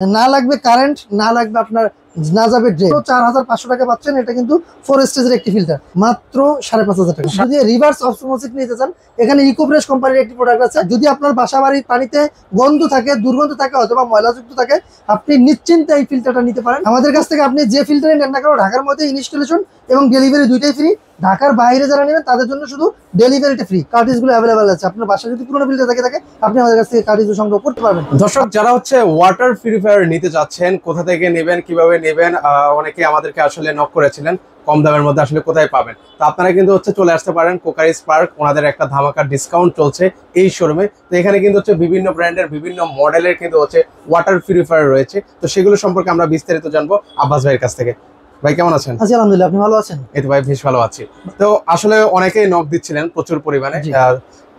না লাগবে কারেন্ট, না লাগবে আপনার, না যাবে ড্রেন। 4500 টাকা পাচ্ছেন। এটা কিন্তু 4 স্টেজের একটি ফিল্টার, মাত্র 5500 টাকা। যদি রিভার্স অসমোসিস নিতে চান, এখানে ইকোফ্রেশ কোম্পানির একটি প্রোডাক্ট আছে। যদি আপনার বাসা বাড়ির পানিতে গন্ধ থাকে, দুর্গন্ধ থাকে অথবা ময়লাযুক্ত থাকে, আপনি নিশ্চিন্তে এই ফিল্টারটা নিতে পারেন। আমাদের কাছ থেকে আপনি যে ফিল্টারে নেন না কেন, ঢাকার মধ্যে ইনস্টলেশন এবং ডেলিভারি দুইটাই ফ্রি। ঢাকার বাইরে যারা নেবেন তাদের জন্য শুধু ডেলিভারিটা ফ্রি। কার্টিজ গুলো অ্যাভেলেবেল আছে। আপনার বাসায় যদি পুরোনো ফিল্টার থাকে আপনি আমাদের কাছ থেকে কার্টিজ সংগ্রহ করতে পারবেন। দর্শক, যারা ওয়াটার পিউরিফায়ার নিতে যাচ্ছেন, কোথা থেকে নেবেন, কিভাবে নেবেন, অনেকে আমাদেরকে আসলে নক করেছিলেন কম দামের মধ্যে আসলে কোথায় পাবেন। তো আপনারা কিন্তু চলে আসতে পারেন কোকারি স্পার্ক। ওনাদের একটা ধামাকা ডিসকাউন্ট চলছে এই শোরুমে। তো এখানে কিন্তু বিভিন্ন ব্র্যান্ডের বিভিন্ন মডেলের কিন্তু ওয়াটার পিউরিফায়ার রয়েছে। তো সেগুলো সম্পর্কে আমরা বিস্তারিত জানবো আব্বাস ভাইয়ের কাছ থেকে। ভাই কেমন আছেন? আছি আলহামদুলিল্লাহ, আপনি ভালো আছেন? এই তো ভাই বেশ ভালো আছি। তো আসলে অনেকেই নক দিচ্ছিলেন প্রচুর পরিমাণে।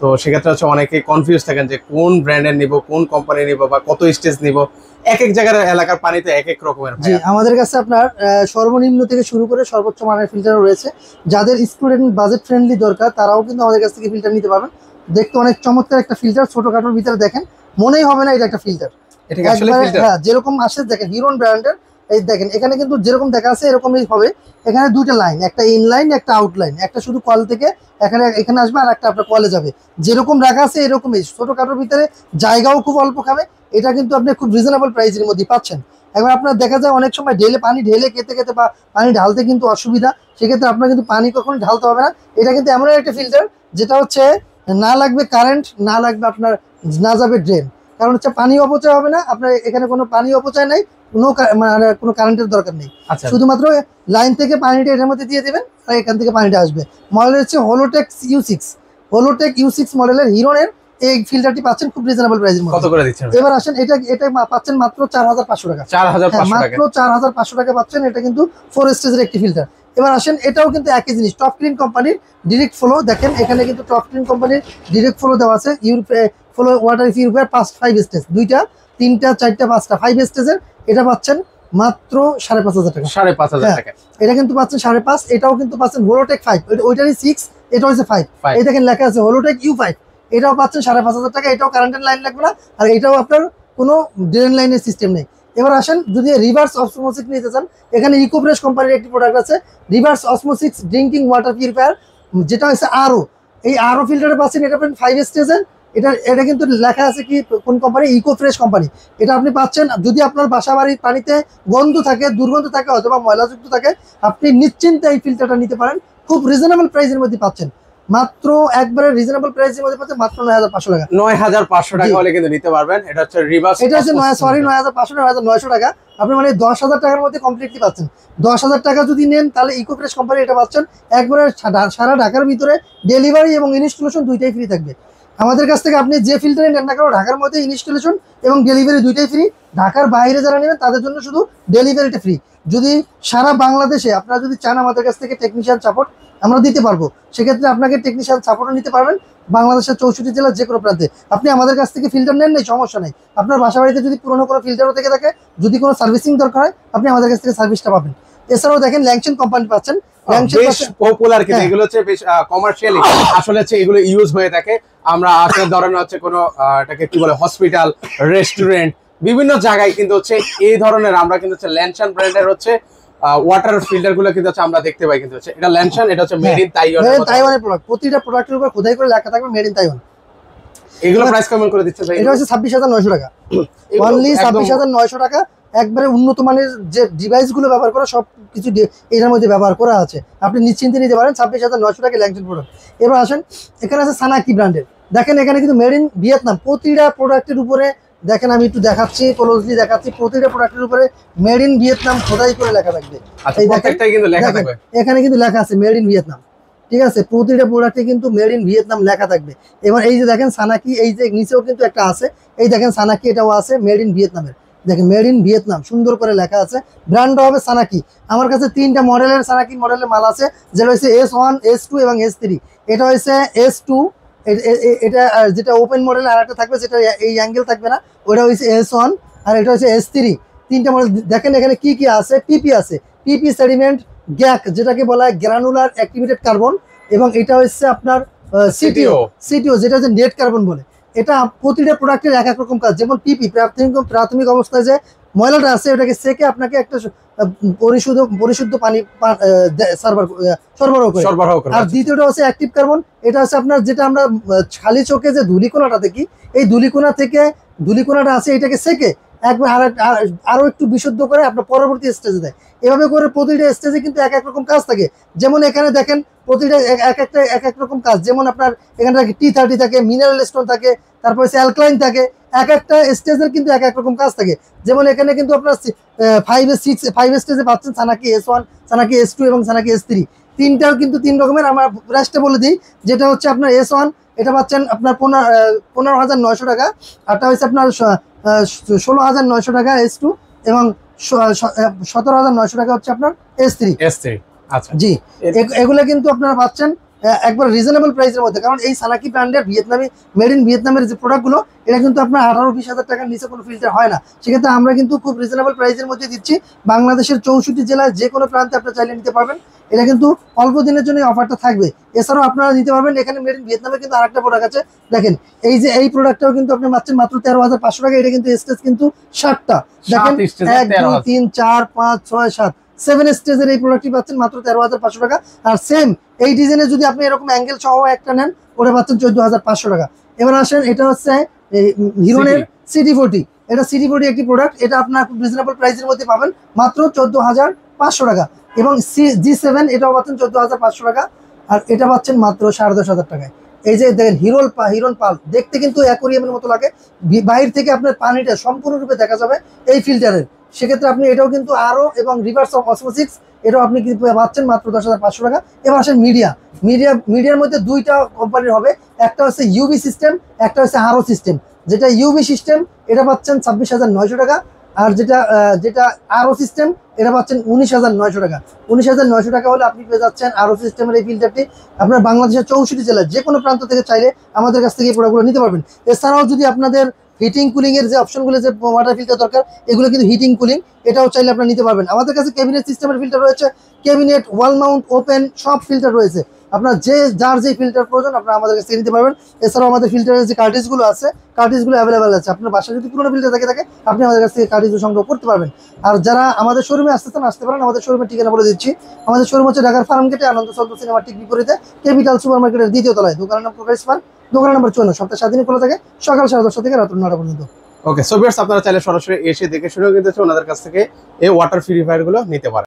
তো সেক্ষেত্রে অনেকে কনফিউজ থাকেন যে কোন ব্র্যান্ডের নিব, কোন কোম্পানি নিব, বা কত স্টেজ নিব। এক এক জায়গার এলাকার পানিতে এক এক রকমের। জি, আমাদের কাছে আপনার সর্বনিম্ন থেকে শুরু করে সর্বোচ্চ মানের ফিল্টার রয়েছে। যাদের স্টুডেন্ট বাজেট ফ্রেন্ডলি দরকার তারাও কিন্তু আমাদের কাছ থেকে ফিল্টার নিতে পারবেন। দেখতে অনেক চমৎকার একটা ফিল্টার, ছোটখাটোর ভিতরে দেখেন মনেই হবে না এটা একটা ফিল্টার। হ্যাঁ, যেরকম আসে দেখেন হিরন ব্র্যান্ডের। এই দেখেন এখানে কিন্তু যেরকম দেখা আছে এরকমই হবে। এখানে দুইটা লাইন, একটা ইনলাইন একটা আউটলাইন। একটা শুধু কল থেকে এখানে আসবে, আর একটা আপনার কলে যাবে। যেরকম রাখা আছে এরকমই, ছোটখাটোর ভিতরে জায়গাও খুব অল্প খাবে। এটা কিন্তু আপনি খুব রিজনেবল প্রাইসের মধ্যে পাচ্ছেন। একবার আপনার দেখা যায় অনেক সময় পানি ঢেলে খেতে বা পানি ঢালতে কিন্তু অসুবিধা। সেক্ষেত্রে আপনার কিন্তু পানি কখনো ঢালতে হবে না। এটা কিন্তু এমন একটা ফিল্টার যেটা না লাগবে কারেন্ট, না লাগবে আপনার, না যাবে ড্রেন। কারণ পানি অপচয় হবে না। আপনার এখানে কোনো পানি অপচয় নাই, কোনো কারেন্টের দরকার নেই। শুধুমাত্র লাইন থেকে পানিটা এটার মধ্যে দিয়ে দেবেন আর এখান থেকে পানিটা আসবে। মডেল হচ্ছে হলোটেক U6 মডেলের হিরনের এই ফিল্টারটি পাচ্ছেন খুব রিজনেবল প্রাইসের মধ্যে। কত করে দিচ্ছেন? এবার আসেন, এটা পাচ্ছেন মাত্র 4500 টাকা। 4500 টাকা পাচ্ছেন। এটা কিন্তু 4 স্টেজের একটি ফিল্টার। এবার আসেন, এটাও কিন্তু একই জিনিস, টপ ক্লিন কোম্পানির ডিরেক্ট ফ্লো। দেখেন এখানে কিন্তু টপ ক্লিন কোম্পানির ডিরেক্ট ফ্লো দেওয়া আছে। ফ্লো ওয়াটার পিউরিফায়ার 5 স্টেজ, 2টা 3টা 4টা 5টা 5 স্টেজের। এটা পাচ্ছেন মাত্র 5500 টাকা। 5500 টাকা এটা কিন্তু পাচ্ছেন 5.5। এটাও কিন্তু পাচ্ছেন হলোটেক 5, ওইটারই 6, এটা হচ্ছে 5। এই দেখেন লেখা আছে হলোটেক U5। এটাও পাচ্ছেন 5500 টাকা। এটাও কারেন্টের লাইন লাগবে না, আর এটাও আপনার কোনো ড্রেন লাইনের সিস্টেম নেই। এবার আসেন, যদি রিভার্স অসমোসিস নিতে চান, এখানে ইকোফ্রেশ কোম্পানির একটি প্রোডাক্ট আছে, reverse osmosis drinking water purifier, যেটা হচ্ছে আরও। এই আরও ফিল্টারে পাচ্ছেন, এটা 5 স্টেজের। এটা কিন্তু লেখা আছে কি কোন কোম্পানি, ইকোফ্রেশ কোম্পানি। এটা আপনি পাচ্ছেন যদি আপনার বাসা বাড়ির পানিতে গন্ধ থাকে, দুর্গন্ধ থাকে অথবা ময়লাযুক্ত থাকে, আপনি নিশ্চিন্তে এই ফিল্টারটা নিতে পারেন। খুব রিজনেবল প্রাইসের মধ্যে পাচ্ছেন, মাত্র একবারে রিজনেবল প্রাইসের মধ্যে পাচ্ছেন মাত্র 9500 টাকা। 9500 টাকা হলে কিন্তু নিতে পারবেন। এটা হচ্ছে রিভার্স, এটা হচ্ছে 9500 9900 টাকা। আপনি মানে 10000 টাকার মধ্যে কমপ্লিটলি পাচ্ছেন। 10000 টাকা যদি নেন তাহলে ইকোফ্রেশ কোম্পানি এটা পাচ্ছেন একবারে সারা ঢাকার ভিতরে ডেলিভারি এবং ইনস্টলেশন দুইটাই ফ্রি থাকবে। আমাদের কাছ থেকে আপনি যে ফিল্টারে নেন না কেন, ঢাকার মধ্যে ইনস্টলেশন এবং ডেলিভারি দুইটাই ফ্রি। ঢাকার বাইরে যারা নেবেন তাদের জন্য শুধু ডেলিভারিটা ফ্রি। যদি সারা বাংলাদেশে আপনারা যদি চান আমাদের কাছ থেকে টেকনিশিয়ান সাপোর্ট আমরা দিতে পারবো, সেক্ষেত্রে আপনাকে টেকনিশিয়ান সাপোর্টও নিতে পারবেন বাংলাদেশের 64 জেলার যে কোনো প্রান্তে। আপনি আমাদের কাছ থেকে ফিল্টার নেন, নেই সমস্যা নেই। আপনার বাসা বাড়িতে যদি পুরোনো কোনো ফিল্টারও থেকে থাকে, যদি কোনো সার্ভিসিং দরকার হয়, আপনি আমাদের কাছ থেকে সার্ভিসটা পাবেন। এছাড়াও দেখেন ল্যাংচেন কোম্পানি পাচ্ছেন। পপুলার কিন্তু এগুলো বেশ কমার্শিয়ালি আসলে এগুলো ইউজ হয়ে থাকে। আমরা আপনার ধরনের কোনো এটাকে কি বলে, হসপিটাল, রেস্টুরেন্ট, বিভিন্ন জায়গায় কিন্তু এই ধরনের আমরা কিন্তু ল্যানশন ব্র্যান্ডের ওয়াটার ফিল্টার গুলো কিন্তু আমরা দেখতে পাই। কিন্তু এটা ল্যানশন, এটা মেড ইন তাইওয়ানের প্রোডাক্ট। প্রতিটা প্রোডাক্টের উপর খোদাই করে লেখা থাকবে মেড ইন তাইওয়ান। এগুলো প্রাইস কেমন করে দিচ্ছে ভাই? এটা হচ্ছে 26900 টাকা, অনলি 26900 টাকা। একবারে উন্নত মানের যে ডিভাইস গুলো ব্যবহার করা সব কিছু এটার মধ্যে ব্যবহার করা আছে। আপনি নিশ্চিন্তে নিতে পারেন 26900 টাকা ল্যাংচেন প্রোডাক্ট। এবার আসেন, এখানে আছে সানাকি ব্র্যান্ডের। দেখেন এখানে কিন্তু মেড ইন ভিয়েতনাম। প্রতিটা প্রোডাক্টের উপরে দেখেন, আমি একটু দেখাচ্ছি, ক্লোজলি দেখাচ্ছি, প্রতিটা প্রোডাক্টের উপরে মেড ইন ভিয়েতনাম খোদাই করে লেখা থাকবে। এখানে কিন্তু লেখা আছে মেড ইন ভিয়েতনাম, ঠিক আছে? প্রতিটা প্রোডাক্টে কিন্তু মেড ইন ভিয়েতনাম লেখা থাকবে। এবার এই যে দেখেন সানাকি, এই যে নিচেও কিন্তু একটা আছে, এই দেখেন সানাকি, এটাও আছে মেড ইন ভিয়েতনামের। দেখেন মেড ইন ভিয়েতনাম সুন্দর করে লেখা আছে। ব্র্যান্ডটা হবে সানাকি। আমার কাছে 3টা মডেলের সানাকি মডেলের মাল আছে, যেটা হচ্ছে S1, S2 এবং S3। এটা হচ্ছে S2, এটা যেটা ওপেন মডেল, আর একটা থাকবে যেটা এই অ্যাঙ্গেল থাকবে না, ওটা হচ্ছে S1, আর এটা হচ্ছে S3। 3টা মডেল দেখেন। এখানে কি কি আছে, পিপি আছে, পিপি সেডিমেন্ট গ্যাক, যেটাকে বলা হয় গ্রানুলার অ্যাক্টিভেটেড কার্বন, এবং এটা হচ্ছে আপনার সিটিও, যেটা হচ্ছে নেট কার্বন বলে। এটা প্রতিটা প্রোডাক্টের এক এক রকম কাজ। যেমন পিপি প্রাথমিক অবস্থায় যে ময়লাটা আছে ওটাকে সেকে আপনাকে একটা পরিশুদ্ধ পানি সরবরাহ করে। আর দ্বিতীয়টা হচ্ছে অ্যাক্টিভ কার্বন, এটা হচ্ছে আপনার যেটা আমরা খালি চোখে যে ধূলিকণাটা দেখি, এই ধূলিকণাটা আছে এটাকে সেকে একবার আরো একটু বিশুদ্ধ করে আপনার পরবর্তী স্টেজে দেয়। এভাবে করে প্রতিটা স্টেজে কিন্তু এক এক রকম কাজ থাকে। যেমন এখানে দেখেন প্রতিটা এক এক রকম কাজ। যেমন আপনার এখানে T30 থাকে, মিনারেল স্টোন থাকে, তারপর হচ্ছে অ্যালক্লাইন থাকে। এক একটা স্টেজের কিন্তু এক এক রকম কাজ থাকে। যেমন এখানে কিন্তু আপনার 5 স্টেজে পাচ্ছেন সানাকি S1, সানাকি S2 এবং সানাকি S3। তিনটাও কিন্তু 3 রকমের। আমরা প্রাইসটা বলে দিই, যেটা হচ্ছে আপনার S1 এটা পাচ্ছেন আপনার 15,900 টাকা, আরটা হচ্ছে আপনার 16,900 টাকা S2 এবং 17,900 টাকা হচ্ছে আপনার S3। আচ্ছা জি, এগুলো কিন্তু আপনারা পাচ্ছেন একবার রিজনেবল প্রাইসের মধ্যে। কারণ এই সানাকি ব্র্যান্ডের মেড ইন ভিয়েতনামের যে প্রোডাক্টগুলো, এটা কিন্তু আপনার 18-20 হাজার টাকার নিচে কোনো ফিল্টার হয় না। সেক্ষেত্রে আমরা কিন্তু খুব রিজনেবল প্রাইসের মধ্যে দিচ্ছি। বাংলাদেশের 64 জেলায় যে কোনো প্রান্তে আপনারা চাইলে নিতে পারবেন। এটা কিন্তু অল্প দিনের জন্য অফারটা থাকবে। এছাড়াও আপনারা নিতে পারবেন এখানে মেড ইন ভিয়েতনামে কিন্তু আরেকটা প্রোডাক্ট আছে। দেখেন এই প্রোডাক্টটাও কিন্তু আপনি পাচ্ছেন মাত্র 13,500 টাকা। এটা কিন্তু স্টেজ কিন্তু 7টা। দেখেন 1 2 3 4 5 6 7 7 স্টেজের এই প্রোডাক্টটি পাচ্ছেন মাত্র 13,500 টাকা। আর সেম এই ডিজাইনে যদি আপনি এরকম অ্যাঙ্গেল সহ একটা নেন, ওটা পাচ্ছেন 14,500 টাকা। এবার আসেন, এটা হচ্ছে হিরনের CD40। এটা CD40 একটি প্রোডাক্ট। এটা আপনার খুব রিজনেবল প্রাইসের মধ্যে পাবেন মাত্র 14,500 টাকা। এবং G7 এটাও পাচ্ছেন 14,500 টাকা। আর এটা পাচ্ছেন মাত্র 10,500 টাকায়। এই যে দেখেন হিরন পাল দেখতে কিন্তু অ্যাকোরিয়ামের মতো লাগে। বাইরে থেকে আপনার পানিটা সম্পূর্ণরূপে দেখা যাবে এই ফিল্টারের। সেক্ষেত্রে আপনি এটাও কিন্তু আরো এবং রিভার্স অফ অসমোসিস এটাও আপনি কিন্তু পাচ্ছেন মাত্র 10,500 টাকা। এবার আসেন মিডিয়ার মধ্যে দুইটা কোম্পানির হবে। একটা হচ্ছে ইউবি সিস্টেম, একটা হচ্ছে আরও সিস্টেম। যেটা ইউবি সিস্টেম এটা পাচ্ছেন 26,900 টাকা। আর যেটা আরও সিস্টেম এটা পাচ্ছেন 19,900 টাকা। 19,900 টাকা হলে আপনি পেয়ে যাচ্ছেন আরও সিস্টেমের এই ফিল্টারটি। আপনার বাংলাদেশের 64 জেলায় যে কোনো প্রান্ত থেকে চাইলে আমাদের কাছ থেকে এই প্রোডাক্টগুলো নিতে পারবেন। এছাড়াও যদি আপনাদের হিটিং কুলিং এর যে অপশনগুলো, যে ওয়াটার ফিল্টার দরকার, এগুলো কিন্তু হিটিং কুলিং এটাও চাইলে আপনারা নিতে পারবেন। আমাদের কাছে ক্যাবিনেট সিস্টেমের ফিল্টার রয়েছে, ক্যাবিনেট, ওয়াল মাউন্ট, ওপেন সব ফিল্টার রয়েছে। আপনার যার যে ফিল্টার প্রয়োজন আপনারা আমাদের কাছে নিতে পারবেন। এছাড়াও আমাদের ফিল্টারের যে কার্টিজগুলো আছে, কার্টিজগুলো অ্যাভেলেবেল আছে। আপনার বাসায় যদি পুরোনো ফিল্টার থাকে আপনি আমাদের কাছ থেকে কার্টিজও সংগ্রহ করতে পারবেন। আর যারা আমাদের শোরুমে আসতে পারেন। আমাদের শোরুমের ঠিকানা বলে দিচ্ছি। আমাদের শোরুম হচ্ছে ঢাকার ফার্মগেটে, আনন্দ চন্দ্র সিনেমার ঠিক বিপরীতে, ক্যাপিটাল সুপার মার্কেটের 2য় তলায়। দোকানের নাম কোকারিজ পার্ক, দোকান নম্বর 54। সপ্তাহে 7 দিন খোলা থাকে, সকাল 10:30 থেকে রাত 9টা পর্যন্ত। ওকে, সো ভিউয়ার্স আপনারা চাইলে সরাসরি এসে দেখে শুনেও কিন্তু ওনাদের কাছ থেকে এই ওয়াটার পিউরিফায়ার গুলো নিতে পারেন।